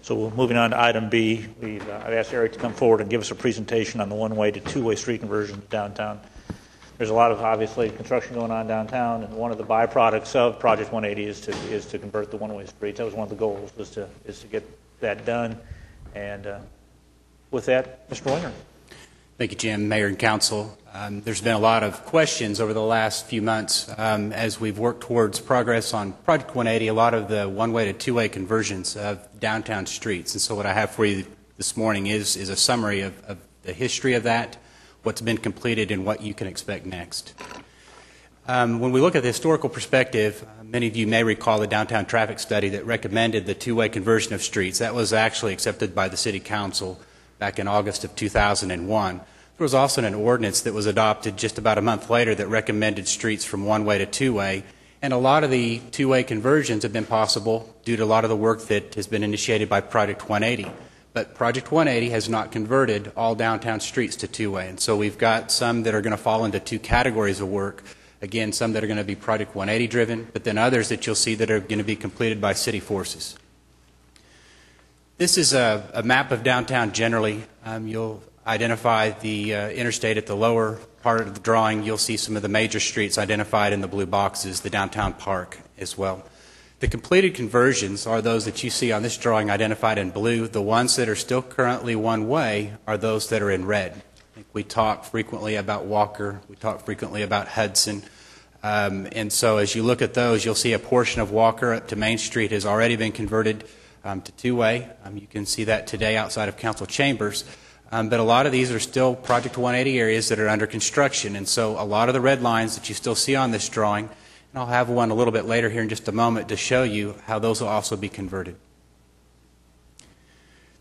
So moving on to item B, I've asked Eric to come forward and give us a presentation on the one-way to two-way street conversion downtown. There's a lot of, obviously, construction going on downtown, and one of the byproducts of Project 180 is to convert the one-way streets. That was one of the goals, is to get that done. And with that, Mr. Wenger. Thank you, Jim, Mayor, and Council. There's been a lot of questions over the last few months as we've worked towards progress on Project 180, a lot of the one-way to two-way conversions of downtown streets. And so what I have for you this morning is a summary of the history of that, what's been completed, and what you can expect next. When we look at the historical perspective, many of you may recall the downtown traffic study that recommended the two-way conversion of streets. That was actually accepted by the City Council back in August of 2001. There was also an ordinance that was adopted just about a month later that recommended streets from one-way to two-way, and a lot of the two-way conversions have been possible due to a lot of the work that has been initiated by Project 180. But Project 180 has not converted all downtown streets to two-way, and so we've got some that are going to fall into two categories of work. Again, some that are going to be Project 180 driven, but then others that you'll see that are going to be completed by city forces. This is a map of downtown generally. You'll identify the interstate at the lower part of the drawing. You'll see some of the major streets identified in the blue boxes, the downtown park as well. The completed conversions are those that you see on this drawing identified in blue. The ones that are still currently one-way are those that are in red. I think we talk frequently about Walker. We talk frequently about Hudson. And so as you look at those, you'll see a portion of Walker up to Main Street has already been converted to two-way. You can see that today outside of council chambers. But a lot of these are still Project 180 areas that are under construction. And so a lot of the red lines that you still see on this drawing, and I'll have one a little bit later here in just a moment to show you how those will also be converted.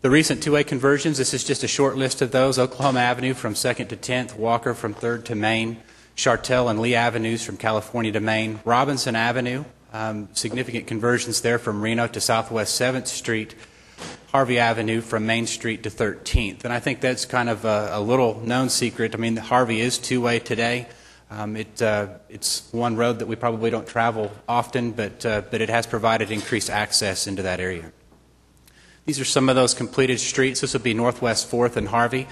The recent two-way conversions, this is just a short list of those. Oklahoma Avenue from 2nd to 10th, Walker from 3rd to Main, Chartel and Lee Avenues from California to Main, Robinson Avenue, significant conversions there from Reno to Southwest 7th Street, Harvey Avenue from Main Street to 13th. And I think that's kind of a little known secret. I mean, Harvey is two-way today. It's one road that we probably don't travel often, but it has provided increased access into that area. These are some of those completed streets. This would be Northwest 4th and Harvey.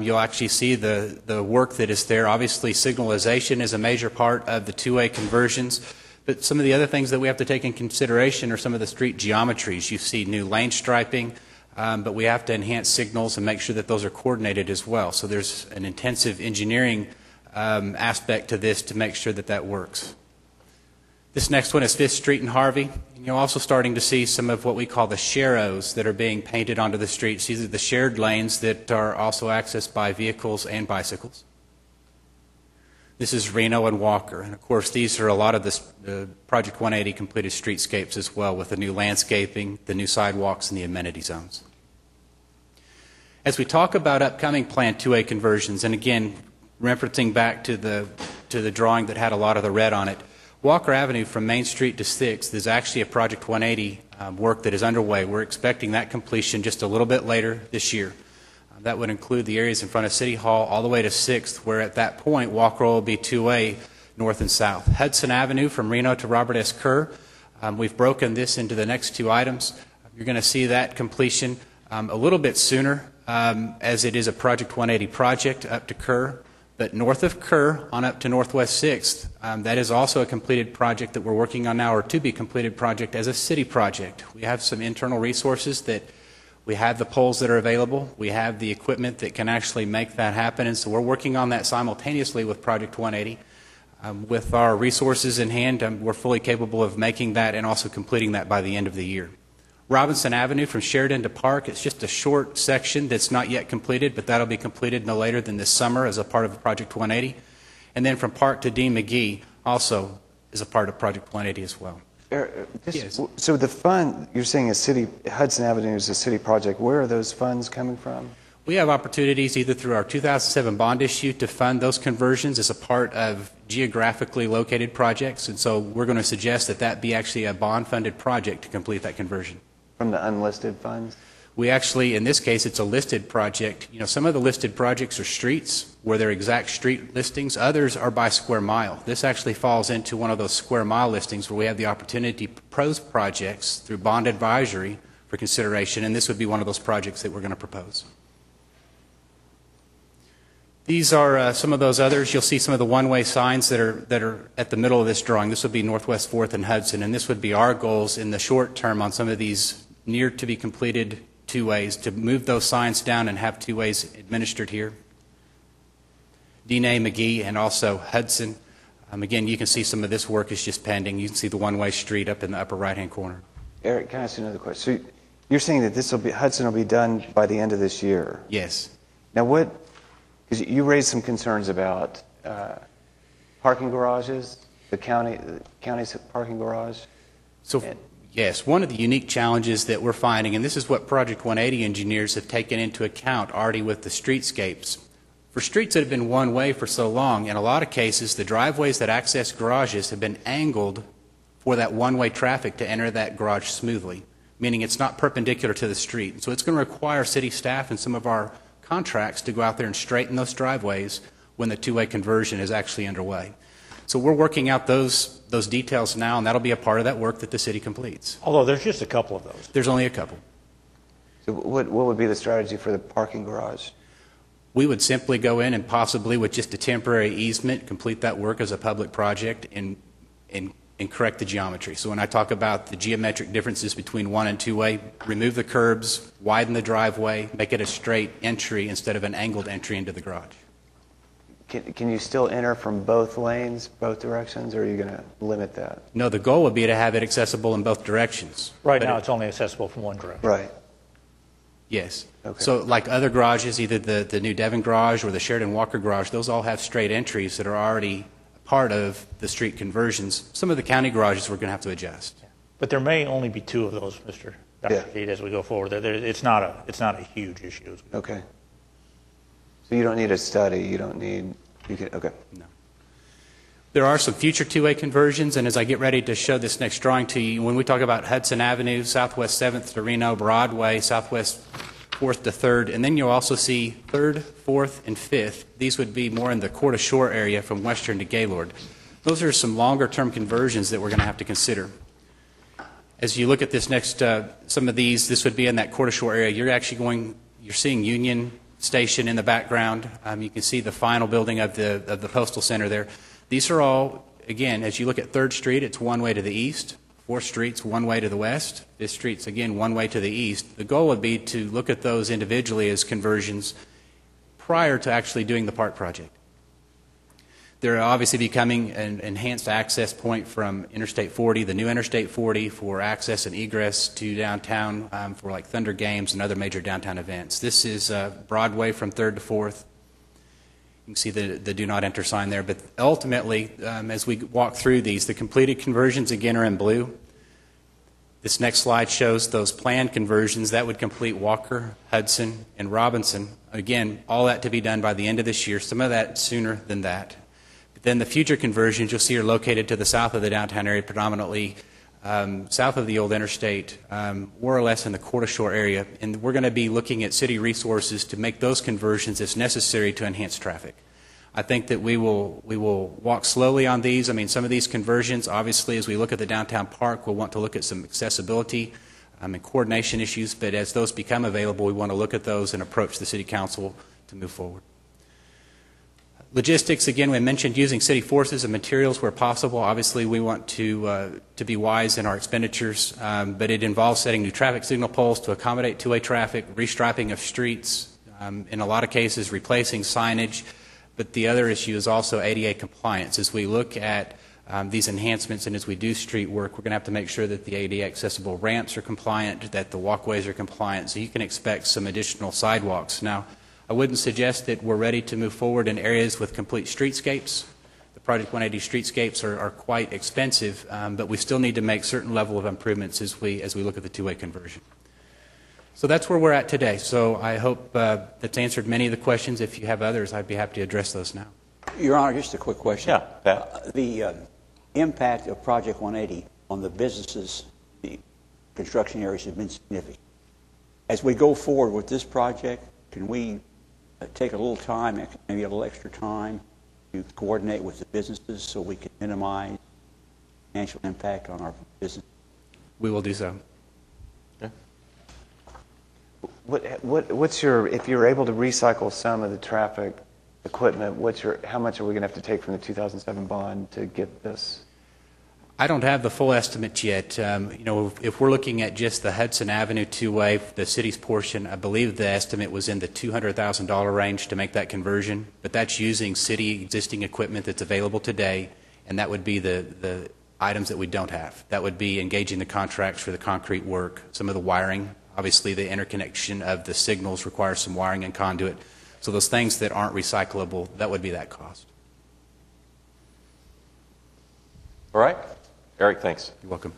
You'll actually see the work that is there. Obviously, signalization is a major part of the two-way conversions. But some of the other things that we have to take in consideration are some of the street geometries. You see new lane striping, but we have to enhance signals and make sure that those are coordinated as well. So there's an intensive engineering aspect to this to make sure that that works. This next one is 5th Street and Harvey. And you're also starting to see some of what we call the sharrows that are being painted onto the streets. These are the shared lanes that are also accessed by vehicles and bicycles. This is Reno and Walker, and of course these are a lot of the Project 180 completed streetscapes as well, with the new landscaping, the new sidewalks, and the amenity zones. As we talk about upcoming planned two-way conversions, and again referencing back to the drawing that had a lot of the red on it, Walker Avenue from Main Street to 6th is actually a Project 180 work that is underway. We're expecting that completion just a little bit later this year. That would include the areas in front of City Hall all the way to 6th, where at that point Walker will be two-way north and south. Hudson Avenue from Reno to Robert S. Kerr. We've broken this into the next two items. You're going to see that completion a little bit sooner as it is a Project 180 project up to Kerr. But north of Kerr on up to Northwest 6th, that is also a completed project that we're working on now, or to be completed project as a city project. We have some internal resources that we have the poles that are available. We have the equipment that can actually make that happen. And so we're working on that simultaneously with Project 180. With our resources in hand, we're fully capable of making that and also completing that by the end of the year. Robinson Avenue from Sheridan to Park, it's just a short section that's not yet completed, but that'll be completed no later than this summer as a part of Project 180. And then from Park to Dean McGee also is a part of Project 180 as well. Yes. So the fund, you're saying Hudson Avenue is a city project. Where are those funds coming from? We have opportunities either through our 2007 bond issue to fund those conversions as a part of geographically located projects. And so we're going to suggest that that be actually a bond-funded project to complete that conversion. From the unlisted funds? We actually, in this case, it's a listed project. You know, some of the listed projects are streets where they're exact street listings. Others are by square mile. This actually falls into one of those square mile listings where we have the opportunity to propose projects through bond advisory for consideration, and this would be one of those projects that we're going to propose. These are some of those others. You'll see some of the one-way signs that are at the middle of this drawing. This would be Northwest 4th and Hudson, and this would be our goals in the short term on some of these near-to-be-completed two-ways, to move those signs down and have two-ways administered here. Dene, McGee, and also Hudson. Again, you can see some of this work is just pending. You can see the one-way street up in the upper right-hand corner. Eric, can I ask you another question? So you're saying that Hudson will be done by the end of this year? Yes. Now because you raised some concerns about parking garages, the county's parking garage. Yes, one of the unique challenges that we're finding, and this is what Project 180 engineers have taken into account already with the streetscapes. For streets that have been one way for so long, in a lot of cases, the driveways that access garages have been angled for that one-way traffic to enter that garage smoothly, meaning it's not perpendicular to the street. So it's going to require city staff and some of our contracts to go out there and straighten those driveways when the two-way conversion is actually underway. So we're working out those details now, and that'll be a part of that work that the city completes. Although there's just a couple of those. There's only a couple. So what would be the strategy for the parking garage? We would simply go in and possibly with just a temporary easement complete that work as a public project and correct the geometry. So when I talk about the geometric differences between one and two-way, remove the curbs, widen the driveway, make it a straight entry instead of an angled entry into the garage. Can you still enter from both lanes, both directions, or are you going to limit that? No, the goal would be to have it accessible in both directions. Right now, it's only accessible from one direction. Right. Yes. Okay. So like other garages, either the New Devon garage or the Sheridan Walker garage, those all have straight entries that are already part of the street conversions. Some of the county garages we're going to have to adjust. But there may only be two of those, Mr. Dr. Reed, as we go forward. It's not a huge issue. Okay. So you don't need a study. Okay. No. There are some future two-way conversions, and as I get ready to show this next drawing to you, when we talk about Hudson Avenue, Southwest 7th to Reno, Broadway, Southwest 4th to 3rd, and then you'll also see 3rd, 4th, and 5th. These would be more in the Court Shore area from Western to Gaylord. Those are some longer-term conversions that we're going to have to consider. As you look at this next, some of these, this would be in that Court Shore area. You're seeing Union Station in the background. You can see the final building of the Postal Center there. These are all, again, as you look at 3rd Street, it's one way to the east. 4th Street's one way to the west. 5th Street's, again, one way to the east. The goal would be to look at those individually as conversions prior to actually doing the park project. They're obviously becoming an enhanced access point from Interstate 40, the new Interstate 40, for access and egress to downtown for like Thunder Games and other major downtown events. This is Broadway from 3rd to 4th. You can see the do not enter sign there. But ultimately, as we walk through these, the completed conversions, again, are in blue. This next slide shows those planned conversions. That would complete Walker, Hudson, and Robinson. Again, all that to be done by the end of this year, some of that sooner than that. But then the future conversions you'll see are located to the south of the downtown area, predominantly south of the old interstate, more or less in the Court Shore area. And we're going to be looking at city resources to make those conversions as necessary to enhance traffic. I think that we will walk slowly on these. I mean, some of these conversions, obviously, as we look at the downtown park, we'll want to look at some accessibility and coordination issues. But as those become available, we want to look at those and approach the City Council to move forward. Logistics, again, we mentioned using city forces and materials where possible. Obviously, we want to be wise in our expenditures, but it involves setting new traffic signal poles to accommodate two-way traffic, restriping of streets, in a lot of cases replacing signage. But the other issue is also ADA compliance. As we look at these enhancements and as we do street work, we're going to have to make sure that the ADA accessible ramps are compliant, that the walkways are compliant, so you can expect some additional sidewalks. Now, I wouldn't suggest that we're ready to move forward in areas with complete streetscapes. The Project 180 streetscapes are quite expensive, but we still need to make certain level of improvements as we look at the two-way conversion. So that's where we're at today. So I hope that's answered many of the questions. If you have others, I'd be happy to address those now. Your Honor, just a quick question. Yeah, Pat. The impact of Project 180 on the businesses, the construction areas has been significant. As we go forward with this project, can we take a little time, maybe a little extra time, to coordinate with the businesses so we can minimize financial impact on our business? We will do so. Okay. What's your, if you're able to recycle some of the traffic equipment, how much are we going to have to take from the 2007 bond to get this? I don't have the full estimate yet. If we're looking at just the Hudson Avenue two-way, the city's portion, I believe the estimate was in the $200,000 range to make that conversion, but that's using city existing equipment that's available today, and that would be the items that we don't have. That would be engaging the contracts for the concrete work, some of the wiring. Obviously, the interconnection of the signals requires some wiring and conduit. So those things that aren't recyclable, that would be that cost. All right. Eric, thanks. You're welcome.